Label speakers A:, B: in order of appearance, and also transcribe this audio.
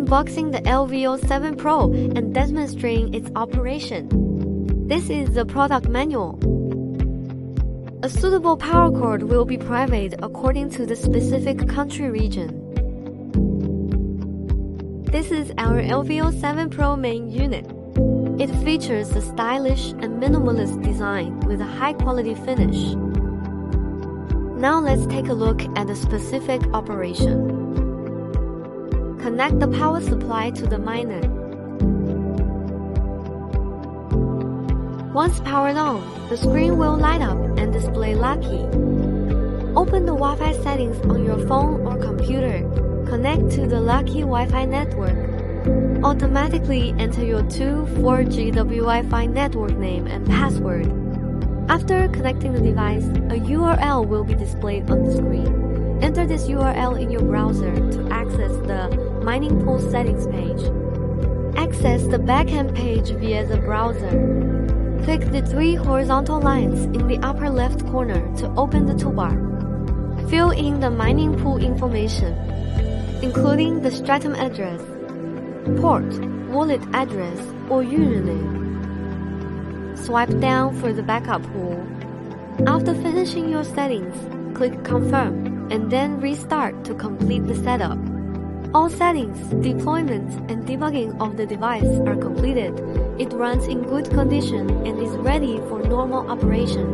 A: unboxing the LV07 Pro and demonstrating its operation. This is the product manual. A suitable power cord will be provided according to the specific country region. This is our LV07 Pro main unit. It features a stylish and minimalist design with a high-quality finish. Now let's take a look at the specific operation. Connect the power supply to the miner. Once powered on, the screen will light up and display Lucky. Open the Wi-Fi settings on your phone or computer. Connect to the Lucky Wi-Fi network. Automatically enter your 4G Wi-Fi network name and password. After connecting the device, a URL will be displayed on the screen. Enter this URL in your browser to access the mining pool settings page. Access the backend page via the browser. Click the 3 horizontal lines in the upper left corner to open the toolbar. Fill in the mining pool information, including the Stratum address, port, wallet address, or username. Swipe down for the backup pool. After finishing your settings, click Confirm and then Restart to complete the setup. All settings, deployment, and debugging of the device are completed. It runs in good condition and is ready for normal operation.